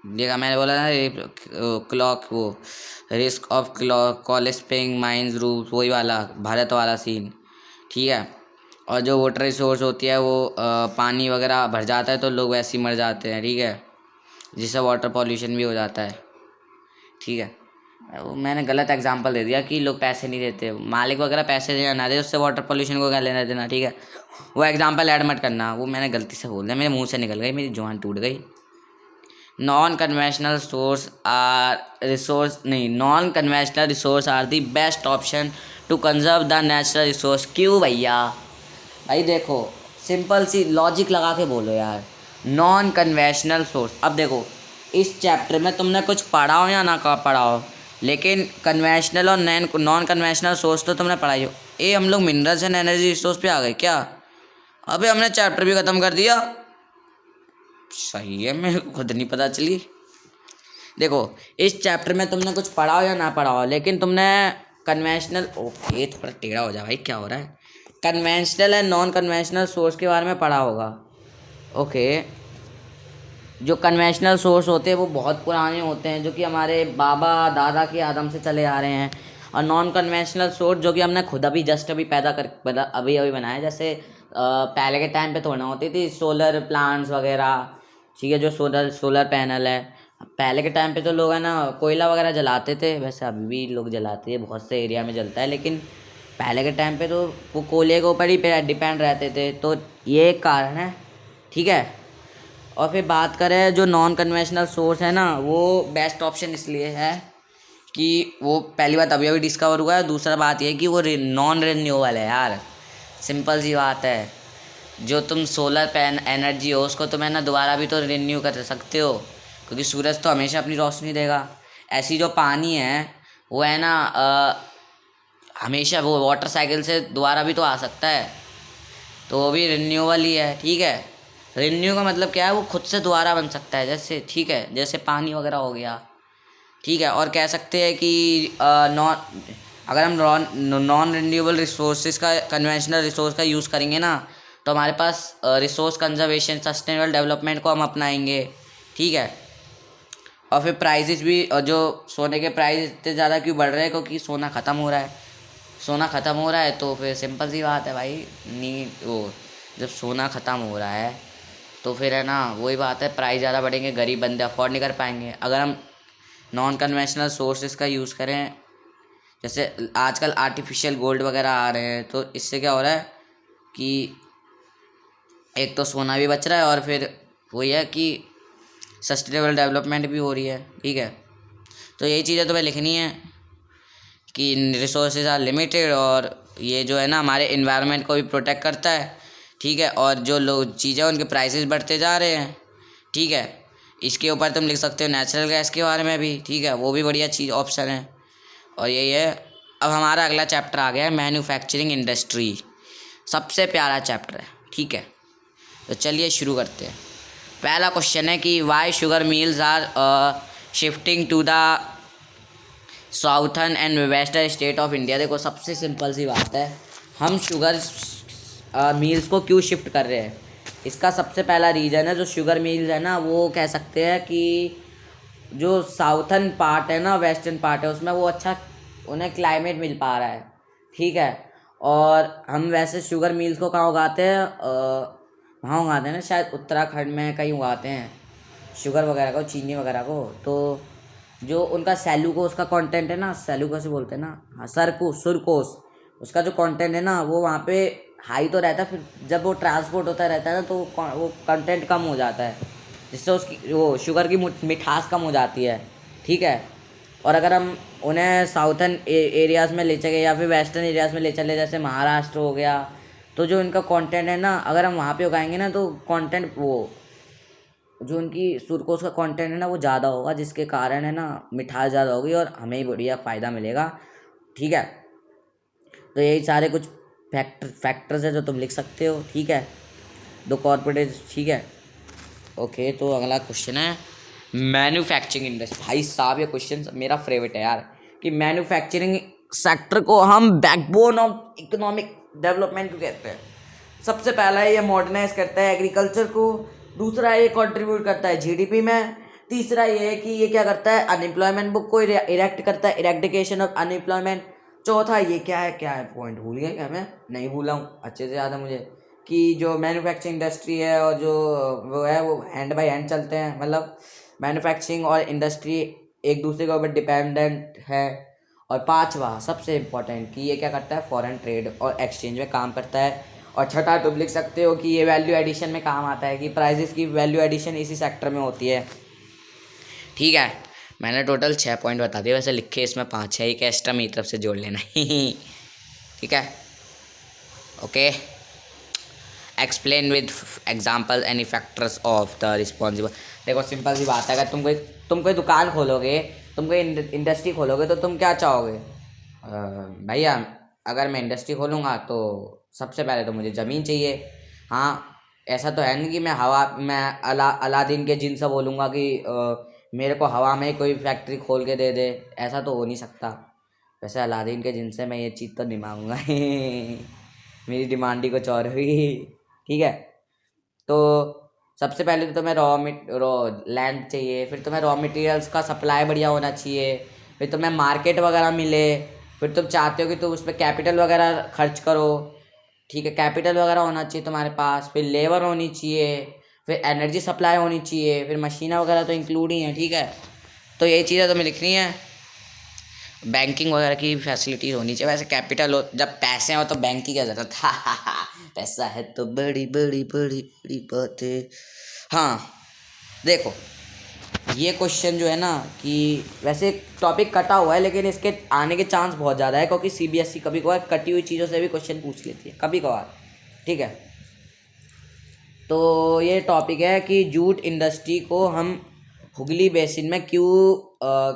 देखा मैंने बोला ना, क्लॉक वो रिस्क ऑफ कॉलेस्पिंग माइंस रूप, वही वाला भारत वाला सीन, ठीक है। और जो वाटर रिसोर्स होती है वो पानी वगैरह भर जाता है तो लोग वैसे ही मर जाते हैं, ठीक है, जिससे वाटर पॉल्यूशन भी हो जाता है, ठीक है। वो मैंने गलत एग्जांपल दे दिया कि लोग पैसे नहीं देते, मालिक वगैरह पैसे देना ना दे, उससे वाटर पॉल्यूशन को क्या लेना देना, ठीक है। वो एग्जांपल ऐड मत करना, वो मैंने गलती से बोल दिया, मेरे मुंह से निकल गई, मेरी जुबान टूट गई। Non conventional source are resource नहीं non conventional resource are the best option to conserve the natural resource. क्यों भैया? भाई देखो, सिंपल सी लॉजिक लगा के बोलो यार। नॉन कन्वेंशनल सोर्स, अब देखो इस चैप्टर में तुमने कुछ पढ़ा हो या ना पढ़ा हो, लेकिन कन्वेंशनल और नॉन कन्वेंशनल सोर्स तो तुमने पढ़ाई हो। ये हम लोग मिनरल्स एंड एनर्जी रिसोर्स पे आ गए क्या? अबे हमने चैप्टर भी ख़त्म कर दिया। सही है, मेरे को खुद नहीं पता चली। देखो इस चैप्टर में तुमने कुछ पढ़ा हो या ना पढ़ा हो, लेकिन तुमने कन्वेंशनल, ओके थोड़ा टेढ़ा हो जा भाई, क्या हो रहा है, conventional and non conventional source के बारे में पढ़ा होगा। ओके, जो कन्वेंशनल सोर्स होते हैं वो बहुत पुराने होते हैं, जो कि हमारे बाबा दादा के आदम से चले आ रहे हैं। और नॉन कन्वेंशनल सोर्स जो कि हमने खुद अभी जस्ट अभी अभी अभी बनाया, जैसे पहले के टाइम पे थोड़ा होती थी सोलर प्लांट्स वगैरह, ठीक है, जो सोलर पैनल है। पहले के टाइम पे तो लोग है ना कोयला वगैरह जलाते थे, वैसे अभी भी लोग जलाते हैं, बहुत से एरिया में जलता है, लेकिन पहले के टाइम पे तो वो कोयले के ऊपर ही डिपेंड रहते थे, तो ये एक कारण है, ठीक है। और फिर बात करें जो नॉन कन्वेंशनल सोर्स है ना, वो बेस्ट ऑप्शन इसलिए है कि वो पहली बात अभी अभी डिस्कवर हुआ है, दूसरा बात ये है कि वो नॉन रिन्यूएबल है यार। सिंपल सी बात है, जो तुम सोलर पैन एनर्जी हो उसको तुम है ना दोबारा भी तो रिन्यू कर सकते हो, क्योंकि सूरज तो हमेशा अपनी रोशनी देगा। ऐसी जो पानी है वो है ना हमेशा वो वाटर साइकिल से दोबारा भी तो आ सकता है, तो वो भी रिन्यूएबल ही है, ठीक है। रिन्यू का मतलब क्या है, वो खुद से दोबारा बन सकता है, जैसे ठीक है, जैसे पानी वगैरह हो गया, ठीक है। और कह सकते हैं कि अगर हम नॉन रिन्यूएबल रिसोर्सेज का कन्वेंशनल रिसोर्स का यूज़ करेंगे ना, तो हमारे पास रिसोर्स कंजर्वेशन सस्टेनेबल डेवलपमेंट को हम अपनाएंगे, ठीक है। और फिर प्राइजेस भी, जो सोने के प्राइस इतने ज़्यादा क्यों बढ़ रहे हैं, क्योंकि सोना ख़त्म हो रहा है। सोना ख़त्म हो रहा है तो फिर सिंपल सी बात है भाई, नीड वो जब सोना ख़त्म हो रहा है तो फिर है ना वही बात है, प्राइस ज़्यादा बढ़ेंगे, गरीब बंदे अफोर्ड नहीं कर पाएंगे। अगर हम नॉन कन्वेंशनल सोर्सेज का यूज़ करें, जैसे आजकल आर्टिफिशियल गोल्ड वगैरह आ रहे हैं, तो इससे क्या हो रहा है कि एक तो सोना भी बच रहा है और फिर वही है कि सस्टेनेबल डेवलपमेंट भी हो रही है, ठीक है। तो यही चीज़ें तुम्हें लिखनी है कि रिसोर्सेज आर लिमिटेड, और ये जो है ना हमारे इन्वायरमेंट को भी प्रोटेक्ट करता है, ठीक है। और जो लोग चीज़ें उनके प्राइसेस बढ़ते जा रहे हैं, ठीक है। इसके ऊपर तुम लिख सकते हो नेचुरल गैस के बारे में भी, ठीक है, वो भी बढ़िया चीज़ ऑप्शन है। और यही है। अब हमारा अगला चैप्टर आ गया है मैन्युफैक्चरिंग इंडस्ट्री, सबसे प्यारा चैप्टर है, ठीक है। तो चलिए शुरू करते हैं। पहला क्वेश्चन है कि why sugar mills are shifting to the southern and western state of India. देखो सबसे सिंपल सी बात है, हम शुगर मिल्स को क्यों शिफ्ट कर रहे हैं, इसका सबसे पहला रीज़न है, जो शुगर मिल्स है ना वो कह सकते हैं कि जो साउथर्न पार्ट है ना, वेस्टर्न पार्ट है, उसमें वो अच्छा उन्हें क्लाइमेट मिल पा रहा है, ठीक है। और हम वैसे शुगर मिल्स को कहाँ उगाते हैं, वहाँ उगाते हैं ना, शायद उत्तराखंड में कहीं उगाते हैं शुगर वगैरह को, चीनी वगैरह को। तो जो उनका सेल्यूकोस का कंटेंट है ना, सेल्यूकोस बोलते हैं ना, हाँ सुरकोस, उसका जो कंटेंट है ना वो वहाँ पे हाई तो रहता है, फिर जब वो ट्रांसपोर्ट होता रहता है ना तो वो कंटेंट कम हो जाता है, जिससे उसकी वो शुगर की मिठास कम हो जाती है, ठीक है। और अगर हम उन्हें साउथर्न एरियाज़ में ले चले या फिर वेस्टर्न एरियाज़ में ले चले, जैसे महाराष्ट्र हो गया, तो जो इनका कंटेंट है ना, अगर हम वहाँ पे उगाएंगे ना तो कंटेंट वो जो उनकी सुरकोस का कंटेंट है ना वो ज़्यादा होगा, जिसके कारण है ना मिठास ज़्यादा होगी और हमें ही बढ़िया फ़ायदा मिलेगा, ठीक है। तो यही सारे कुछ फैक्टर्स है जो तुम लिख सकते हो, ठीक है, दो कॉर्पोरेट, ठीक है। ओके, तो अगला क्वेश्चन है मैन्युफैक्चरिंग इंडस्ट्री। भाई साहब ये क्वेश्चन मेरा फेवरेट है यार, कि मैन्युफैक्चरिंग सेक्टर को हम बैकबोन ऑफ इकोनॉमिक डेवलपमेंट क्यों कहते हैं। सबसे पहला है ये मॉडर्नाइज करता है एग्रीकल्चर को, दूसरा ये कंट्रीब्यूट करता है जीडीपी में, तीसरा ये है कि ये क्या करता है, अनएम्प्लॉयमेंट बुक को इरेक्ट करता है, इरेक्टिकेशन ऑफ अनएम्प्लॉयमेंट। चौथा ये क्या है पॉइंट भूल गया क्या, मैं नहीं भूला हूँ, अच्छे से याद है मुझे, कि जो मैन्युफैक्चरिंग इंडस्ट्री है और जो वो है वो हैंड बाय हैंड चलते हैं, मतलब मैन्युफैक्चरिंग और इंडस्ट्री एक दूसरे के ऊपर डिपेंडेंट है। और पांचवा सबसे इम्पोर्टेंट कि ये क्या करता है, फॉरेन ट्रेड और एक्सचेंज में काम करता है। और छठा तुम लिख सकते हो कि ये वैल्यू एडिशन में काम आता है, कि प्राइजेस की वैल्यू एडिशन इसी सेक्टर में होती है। ठीक है, मैंने टोटल 6 पॉइंट बता दिए, वैसे लिखे इसमें 5 है, एक एक्स्ट्रा मेरी तरफ से जोड़ लेना। ठीक है, okay. Explain with example any factors of the responsible. देखो सिंपल सी बात है, अगर तुम कोई दुकान खोलोगे, तुम कोई इंडस्ट्री खोलोगे, तो तुम क्या चाहोगे, भैया अगर मैं इंडस्ट्री खोलूँगा तो सबसे पहले तो मुझे ज़मीन चाहिए। हाँ, ऐसा तो है नहीं कि मैं अलादीन के जिन से बोलूँगा कि मेरे को हवा में कोई फैक्ट्री खोल के दे दे, ऐसा तो हो नहीं सकता। वैसे अलादीन के जिन से मैं ये चीज़ तो नहीं मांगूंगा। मेरी डिमांड ही कुछ और हुई। ठीक है, तो सबसे पहले तो तुम्हें रॉ लैंड चाहिए, फिर तुम्हें रॉ मटेरियल्स का सप्लाई बढ़िया होना चाहिए, फिर तुम्हें मार्केट वगैरह मिले, फिर तुम चाहते हो कि तुम उस पर कैपिटल वगैरह खर्च करो। ठीक है, कैपिटल वगैरह होना चाहिए तुम्हारे पास, फिर लेबर होनी चाहिए, फिर एनर्जी सप्लाई होनी चाहिए, फिर मशीनें वगैरह तो इंक्लूड ही हैं। ठीक है, तो यही चीज़ें तुम्हें लिखनी है। बैंकिंग वगैरह की फैसिलिटीज़ होनी चाहिए। वैसे कैपिटल हो, जब पैसे हो तो बैंक की क्या ज़रूरत। पैसा है तो बड़ी बड़ी बड़ी बड़ी बात है। हाँ देखो, ये क्वेश्चन जो है ना, कि वैसे टॉपिक कटा हुआ है लेकिन इसके आने के चांस बहुत ज़्यादा है, क्योंकि सीबीएसई कभी कभार कटी हुई चीज़ों से भी क्वेश्चन पूछ लेती है कभी कभार। ठीक है, तो ये टॉपिक है कि जूट इंडस्ट्री को हम हुगली बेसिन में क्यों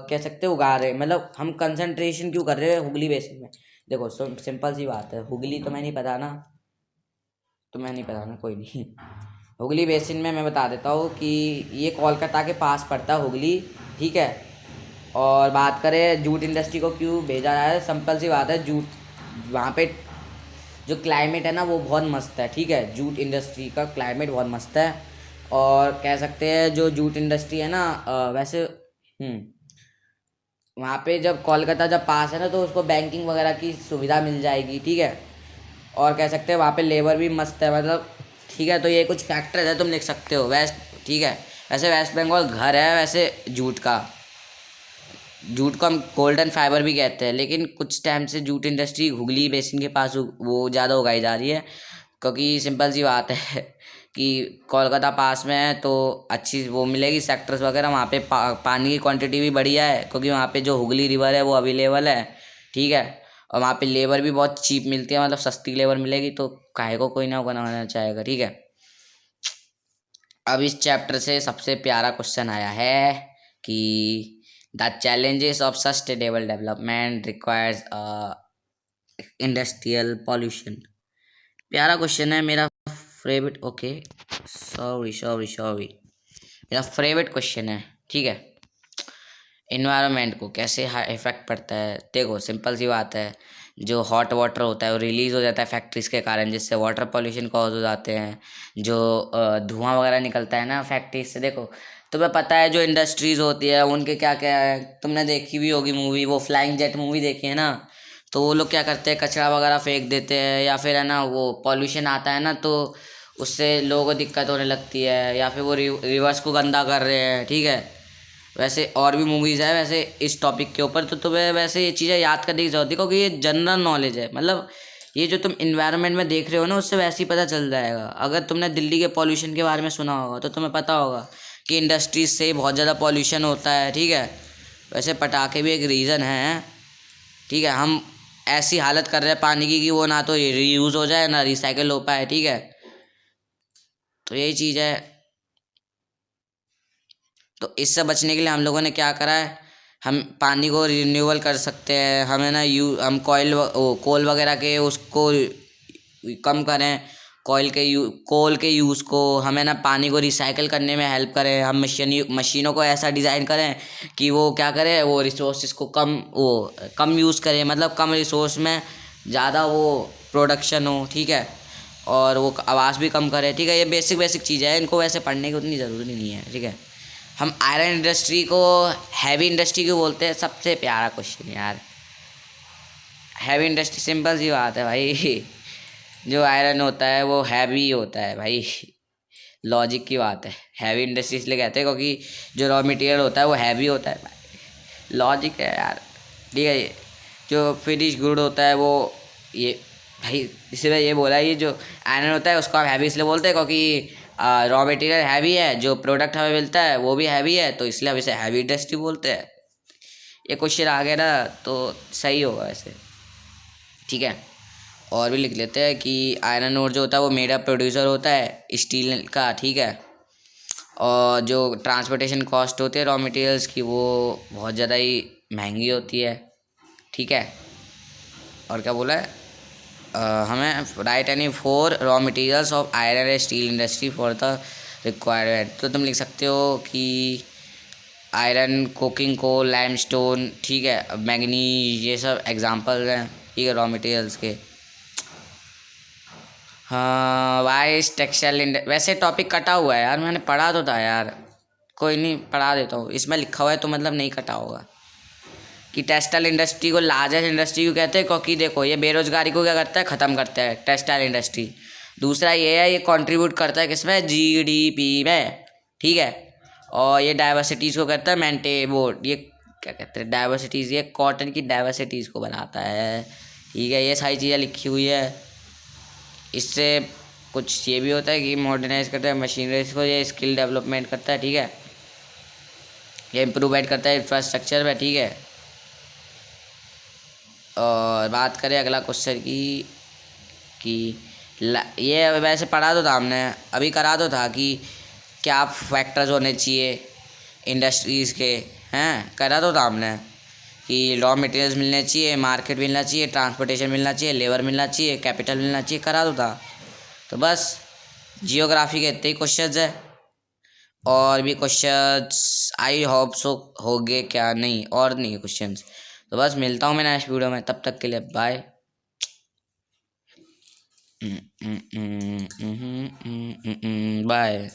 कह सकते उगा रहे हैं, मतलब हम कंसंट्रेशन क्यों कर रहे हैं हुगली बेसिन में। देखो सिंपल सी बात है, हुगली तुम्हें नहीं पता ना, कोई नहीं। हुगली बेसिन में मैं बता देता हूँ कि ये कोलकाता के पास पड़ता है हुगली। ठीक है, और बात करें जूट इंडस्ट्री को क्यों भेजा जा रहा है, सिंपल सी बात है, जूट वहाँ पे जो क्लाइमेट है ना वो बहुत मस्त है। ठीक है, जूट इंडस्ट्री का क्लाइमेट बहुत मस्त है, और कह सकते हैं जो जूट इंडस्ट्री है ना, वैसे वहाँ पे जब कोलकाता जब पास है ना, तो उसको बैंकिंग वगैरह की सुविधा मिल जाएगी। ठीक है, और कह सकते हैं वहाँ पे लेबर भी मस्त है, मतलब। ठीक है, तो ये कुछ फैक्टर है तुम लिख सकते हो वेस्ट। ठीक है, वैसे वेस्ट बंगाल घर है वैसे जूट को हम गोल्डन फाइबर भी कहते हैं, लेकिन कुछ टाइम से जूट इंडस्ट्री हुगली बेसिन के पास वो ज़्यादा उगाई जा रही है, क्योंकि सिंपल सी बात है कि कोलकाता पास में है तो अच्छी वो मिलेगी सेक्टर्स वगैरह, वहाँ पे पानी की क्वांटिटी भी बढ़िया है, क्योंकि वहाँ पे जो हुगली रिवर है वो अवेलेबल है। ठीक है, और वहाँ पे लेबर भी बहुत चीप मिलती है, मतलब सस्ती लेबर मिलेगी, तो काहे को कोई ना बनाना चाहेगा। ठीक है, अब इस चैप्टर से सबसे प्यारा क्वेश्चन आया है कि the challenges of sustainable development requires industrial pollution. प्यारा क्वेश्चन है, मेरा फेवरेट। ओके, सॉरी, मेरा फेवरेट क्वेश्चन है। ठीक है, इन्वायरमेंट को कैसे इफेक्ट पड़ता है। देखो सिंपल सी बात है, जो हॉट वाटर होता है वो रिलीज़ हो जाता है फैक्ट्रीज के कारण, जिससे वाटर पॉल्यूशन कॉज हो जाते हैं। जो धुआं वगैरह निकलता है ना फैक्ट्रीज से, देखो तुम्हें पता है जो इंडस्ट्रीज होती है उनके क्या क्या है, तुमने देखी भी होगी मूवी, वो फ्लाइंग जेट मूवी देखी है ना, तो वो लोग क्या करते हैं, कचरा वगैरह फेंक देते हैं, या फिर है ना वो पॉल्यूशन आता है ना, तो उससे लोगों को दिक्कत होने लगती है, या फिर वो रिवर्स को गंदा कर रहे हैं। ठीक है, वैसे और भी मूवीज़ है वैसे इस टॉपिक के ऊपर, तो तुम्हें वैसे ये चीज़ें याद करने की जरूरत है, क्योंकि ये जनरल नॉलेज है, मतलब ये जो तुम इन्वायरमेंट में देख रहे हो ना उससे वैसे ही पता चल जाएगा। अगर तुमने दिल्ली के पॉल्यूशन के बारे में सुना होगा तो तुम्हें पता होगा कि इंडस्ट्रीज से बहुत ज़्यादा पॉल्यूशन होता है। ठीक है, वैसे पटाखे भी एक रीज़न है। ठीक है, हम ऐसी हालत कर रहे हैं पानी की कि वो ना तो रीयूज़ हो जाए ना रिसाइकिल हो पाए। ठीक है, तो यही चीज़ है। तो इससे बचने के लिए हम लोगों ने क्या करा है, हम पानी को रिन्यूअल कर सकते हैं, हमें ना हम कोल वगैरह के उसको कम करें, कोल के यूज़ को, हमें ना पानी को रिसाइकिल करने में हेल्प करें, हम मशीनों को ऐसा डिज़ाइन करें कि वो क्या करे, वो रिसोर्सेज को कम यूज़ करें, मतलब कम रिसोर्स में ज़्यादा वो प्रोडक्शन हो। ठीक है, और वो आवाज़ भी कम करे। ठीक है, ये बेसिक चीज़ है, इनको वैसे पढ़ने की उतनी ज़रूरी नहीं है। ठीक है, हम आयरन इंडस्ट्री को हैवी इंडस्ट्री क्यों बोलते हैं? सबसे प्यारा क्वेश्चन यार। हैवी इंडस्ट्री, सिंपल सी बात है भाई। जो आयरन होता है वो हैवी होता है भाई, लॉजिक की बात है। हैवी इंडस्ट्री इसलिए कहते हैं क्योंकि जो रॉ मटेरियल होता है वो हैवी होता है भाई, लॉजिक है यार। ठीक है, ये जो फिनिश गुड होता है वो, ये भाई इसलिए ये बोला, ये जो आयरन होता है उसको हम हैवी इसलिए बोलते हैं क्योंकि रॉ मटेरियल हैवी है, जो प्रोडक्ट हमें मिलता है वो भी हैवी है, तो इसलिए हम इसे हैवी इंडस्ट्री बोलते हैं। ये क्वेश्चन आ गया ना तो सही होगा ऐसे। ठीक है, और भी लिख लेते हैं कि आयरन ओर जो होता है वो मेड अप प्रोड्यूसर होता है स्टील का। ठीक है, और जो ट्रांसपोर्टेशन कॉस्ट होती है रॉ मटेरियल्स की वो बहुत ज़्यादा ही महंगी होती है। ठीक है, और क्या बोला है, हमें right any four raw materials of iron and steel industry for the requirement. तो तुम लिख सकते हो कि आयरन, कोकिंग कोल, लाइमस्टोन, ठीक है, मैंगनीज, ये सब एग्जांपल्स हैं। ठीक है, रॉ मटेरियल्स के। हाँ, वाइस टेक्सटाइल वैसे टॉपिक कटा हुआ है यार, मैंने पढ़ा तो था यार। कोई नहीं, पढ़ा देता हूँ, इसमें लिखा हुआ है तो मतलब नहीं कटा होगा। कि टेक्सटाइल इंडस्ट्री को लार्जेस्ट इंडस्ट्री क्यों कहते हैं? क्योंकि देखो ये बेरोजगारी को क्या करता है, ख़त्म करता है टेक्सटाइल इंडस्ट्री। दूसरा ये है, ये कंट्रीब्यूट करता है किसमें, जीडीपी में। ठीक है, और ये डाइवर्सिटीज़ को करता है मेंटेन, वो ये क्या कहते हैं, डाइवर्सिटीज़, ये कॉटन की डाइवर्सिटीज़ को बनाता है। ठीक है, ये सारी चीज़ें लिखी हुई है। इससे कुछ ये भी होता है कि मॉडर्नाइज करता है मशीनरीज को, ये स्किल डेवलपमेंट करता है। ठीक है, ये इम्प्रूवमेंट करता है इंफ्रास्ट्रक्चर में। ठीक है, और बात करें अगला क्वेश्चन की कि ये वैसे पढ़ा तो था हमने, अभी करा तो था कि क्या फैक्टर्स होने चाहिए इंडस्ट्रीज़ के, हैं करा तो था हमने कि रॉ मटेरियल्स मिलने चाहिए, मार्केट मिलना चाहिए, ट्रांसपोर्टेशन मिलना चाहिए, लेबर मिलना चाहिए, कैपिटल मिलना चाहिए, करा तो था। तो बस जियोग्राफी के इतने ही क्वेश्चंस है, और भी क्वेश्चंस आई होप सो होंगे, क्या नहीं और नहीं क्वेश्चंस। तो बस मिलता हूँ मैं नेक्स्ट वीडियो में, तब तक के लिए बाय। बाय।